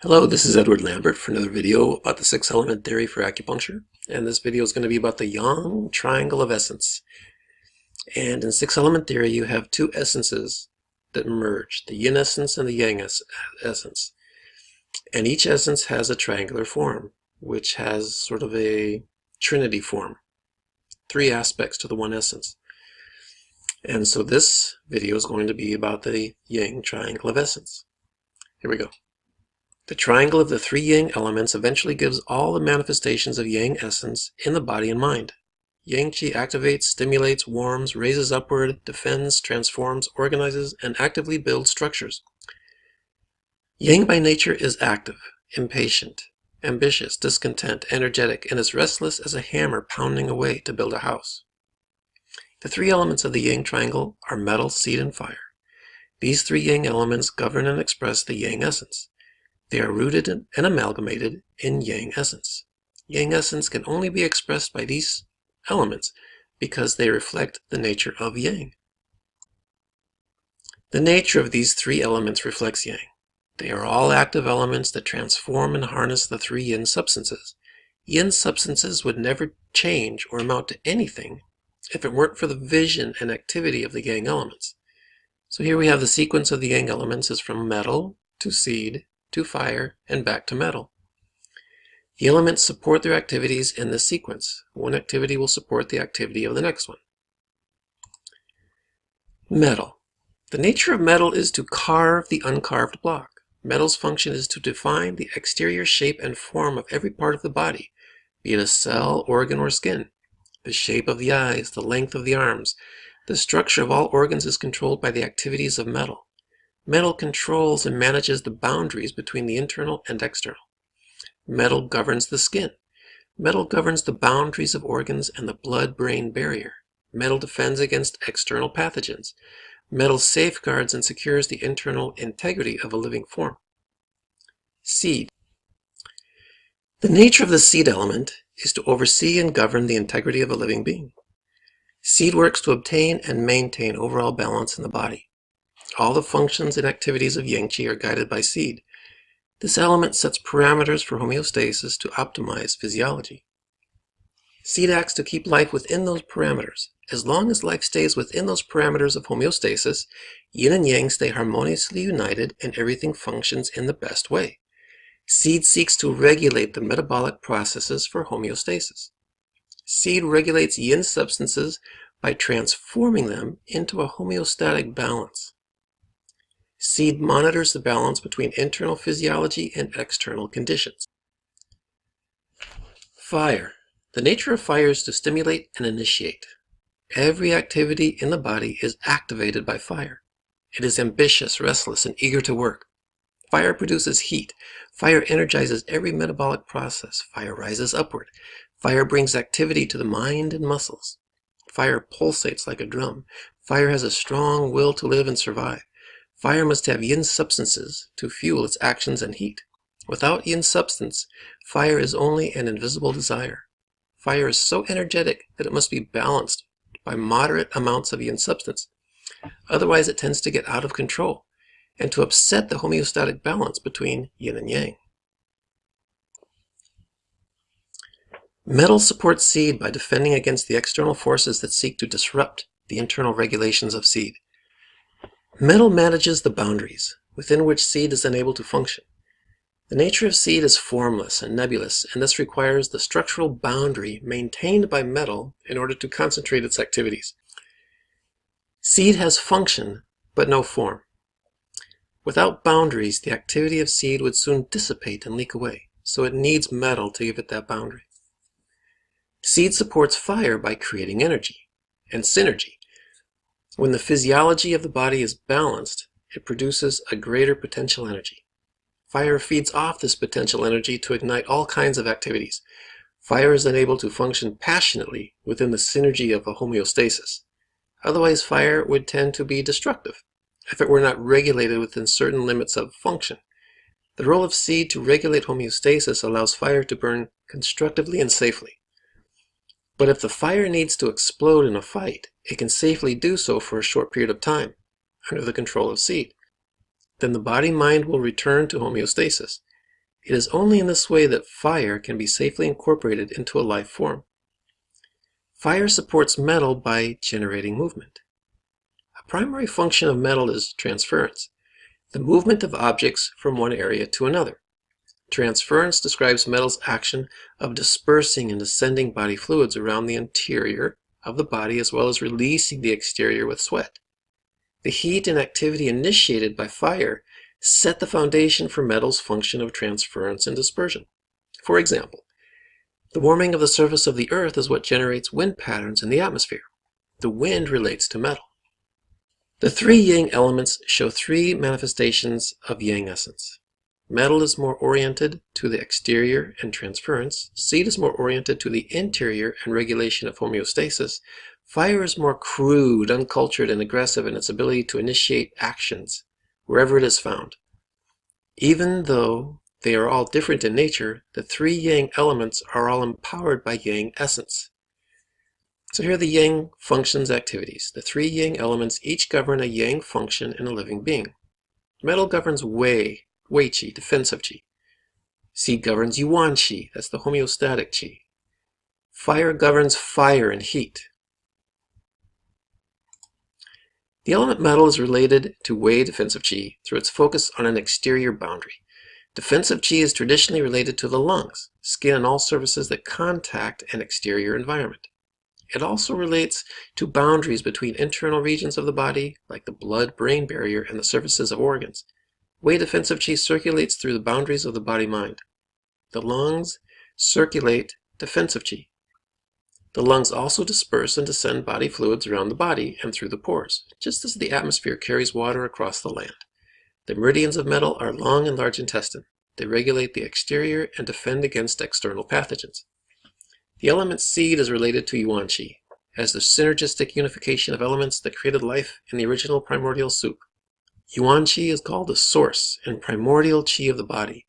Hello, this is Edward Lambert for another video about the six-element theory for acupuncture. And this video is going to be about the yang triangle of essence. And in six-element theory, you have two essences that merge, the yin essence and the yang essence. And each essence has a triangular form, which has sort of a trinity form, three aspects to the one essence. And so this video is going to be about the yang triangle of essence. Here we go. The triangle of the three yang elements eventually gives all the manifestations of yang essence in the body and mind. Yang qi activates, stimulates, warms, raises upward, defends, transforms, organizes, and actively builds structures. Yang by nature is active, impatient, ambitious, discontent, energetic, and as restless as a hammer pounding away to build a house. The three elements of the yang triangle are metal, seed, and fire. These three yang elements govern and express the yang essence. They are rooted and amalgamated in yang essence. Yang essence can only be expressed by these elements because they reflect the nature of yang. The nature of these three elements reflects yang. They are all active elements that transform and harness the three yin substances. Yin substances would never change or amount to anything if it weren't for the vision and activity of the yang elements. So here we have the sequence of the yang elements is from metal to seed to fire and back to metal. The elements support their activities in this sequence. One activity will support the activity of the next one. Metal. The nature of metal is to carve the uncarved block. Metal's function is to define the exterior shape and form of every part of the body, be it a cell, organ, or skin. The shape of the eyes, the length of the arms, the structure of all organs is controlled by the activities of metal. Metal controls and manages the boundaries between the internal and external. Metal governs the skin. Metal governs the boundaries of organs and the blood-brain barrier. Metal defends against external pathogens. Metal safeguards and secures the internal integrity of a living form. Seed. The nature of the seed element is to oversee and govern the integrity of a living being. Seed works to obtain and maintain overall balance in the body. All the functions and activities of yang qi are guided by seed. This element sets parameters for homeostasis to optimize physiology. Seed acts to keep life within those parameters. As long as life stays within those parameters of homeostasis, yin and yang stay harmoniously united and everything functions in the best way. Seed seeks to regulate the metabolic processes for homeostasis. Seed regulates yin substances by transforming them into a homeostatic balance. Seed monitors the balance between internal physiology and external conditions. Fire. The nature of fire is to stimulate and initiate. Every activity in the body is activated by fire. It is ambitious, restless, and eager to work. Fire produces heat. Fire energizes every metabolic process. Fire rises upward. Fire brings activity to the mind and muscles. Fire pulsates like a drum. Fire has a strong will to live and survive. Fire must have yin substances to fuel its actions and heat. Without yin substance, fire is only an invisible desire. Fire is so energetic that it must be balanced by moderate amounts of yin substance. Otherwise, it tends to get out of control and to upset the homeostatic balance between yin and yang. Metal supports seed by defending against the external forces that seek to disrupt the internal regulations of seed. Metal manages the boundaries within which seed is unable to function. The nature of seed is formless and nebulous, and this requires the structural boundary maintained by metal in order to concentrate its activities. Seed has function, but no form. Without boundaries, the activity of seed would soon dissipate and leak away, so it needs metal to give it that boundary. Seed supports fire by creating energy and synergy. When the physiology of the body is balanced, it produces a greater potential energy. Fire feeds off this potential energy to ignite all kinds of activities. Fire is unable to function passionately within the synergy of a homeostasis. Otherwise, fire would tend to be destructive if it were not regulated within certain limits of function. The role of seed to regulate homeostasis allows fire to burn constructively and safely. But if the fire needs to explode in a fight, it can safely do so for a short period of time, under the control of seed. Then the body-mind will return to homeostasis. It is only in this way that fire can be safely incorporated into a life form. Fire supports metal by generating movement. A primary function of metal is transference, the movement of objects from one area to another. Transference describes metal's action of dispersing and ascending body fluids around the interior of the body as well as releasing the exterior with sweat. The heat and activity initiated by fire set the foundation for metal's function of transference and dispersion. For example, the warming of the surface of the earth is what generates wind patterns in the atmosphere. The wind relates to metal. The three yang elements show three manifestations of yang essence. Metal is more oriented to the exterior and transference. Seed is more oriented to the interior and regulation of homeostasis. Fire is more crude, uncultured, and aggressive in its ability to initiate actions wherever it is found. Even though they are all different in nature, the three yang elements are all empowered by yang essence. So here are the yang functions activities. The three yang elements each govern a yang function in a living being. Metal governs wei qi, defensive qi. Seed governs yuan qi, that's the homeostatic qi. Fire governs fire and heat. The element metal is related to wei defensive qi through its focus on an exterior boundary. Defensive qi is traditionally related to the lungs, skin, and all surfaces that contact an exterior environment. It also relates to boundaries between internal regions of the body, like the blood-brain barrier and the surfaces of organs. Wei defensive qi circulates through the boundaries of the body-mind. The lungs circulate defensive qi. The lungs also disperse and descend body fluids around the body and through the pores, just as the atmosphere carries water across the land. The meridians of metal are long and large intestine. They regulate the exterior and defend against external pathogens. The element seed is related to yuan qi, as the synergistic unification of elements that created life in the original primordial soup. Yuan qi is called the source and primordial qi of the body.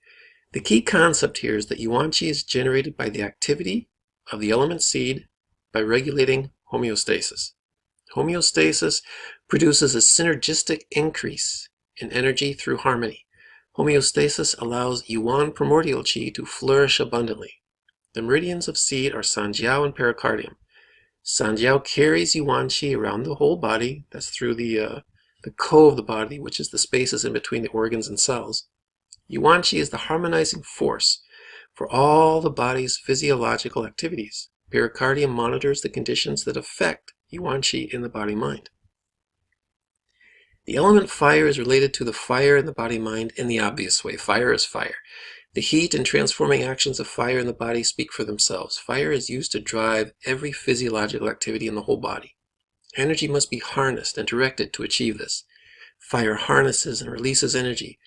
The key concept here is that yuan qi is generated by the activity of the element seed by regulating homeostasis. Homeostasis produces a synergistic increase in energy through harmony. Homeostasis allows yuan primordial qi to flourish abundantly. The meridians of seed are sanjiao and pericardium. Sanjiao carries yuan qi around the whole body. That's through the core of the body, which is the spaces in between the organs and cells. Yuan qi is the harmonizing force for all the body's physiological activities. Pericardium monitors the conditions that affect yuan qi in the body-mind. The element fire is related to the fire in the body-mind in the obvious way. Fire is fire. The heat and transforming actions of fire in the body speak for themselves. Fire is used to drive every physiological activity in the whole body. Energy must be harnessed and directed to achieve this. Fire harnesses and releases energy,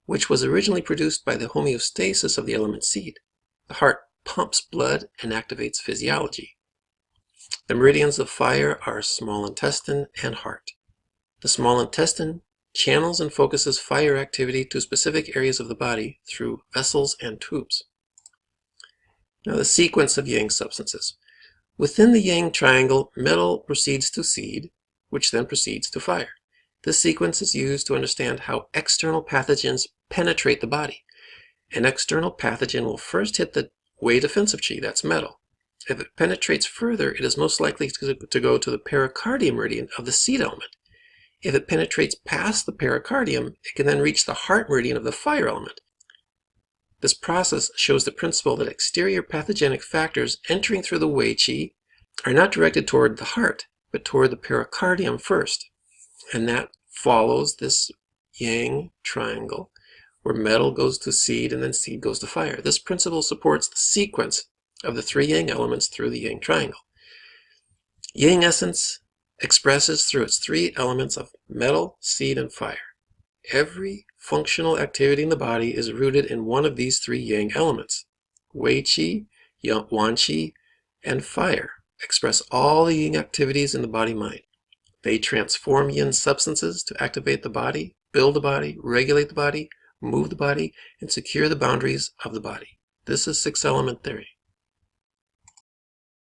which was originally produced by the homeostasis of the element seed. The heart pumps blood and activates physiology. The meridians of fire are small intestine and heart. The small intestine channels and focuses fire activity to specific areas of the body through vessels and tubes. Now the sequence of yang substances. Within the yang triangle, metal proceeds to seed, which then proceeds to fire. This sequence is used to understand how external pathogens penetrate the body. An external pathogen will first hit the wei defensive qi, that's metal. If it penetrates further, it is most likely to go to the pericardium meridian of the seed element. If it penetrates past the pericardium, it can then reach the heart meridian of the fire element. This process shows the principle that exterior pathogenic factors entering through the wei qi are not directed toward the heart, but toward the pericardium first. And that follows this yang triangle, where metal goes to seed and then seed goes to fire. This principle supports the sequence of the three yang elements through the yang triangle. Yang essence expresses through its three elements of metal, seed, and fire. Every functional activity in the body is rooted in one of these three yang elements. Wei qi, yuan qi, and fire express all the yang activities in the body-mind. They transform yin substances to activate the body, build the body, regulate the body, move the body, and secure the boundaries of the body. This is six-element theory.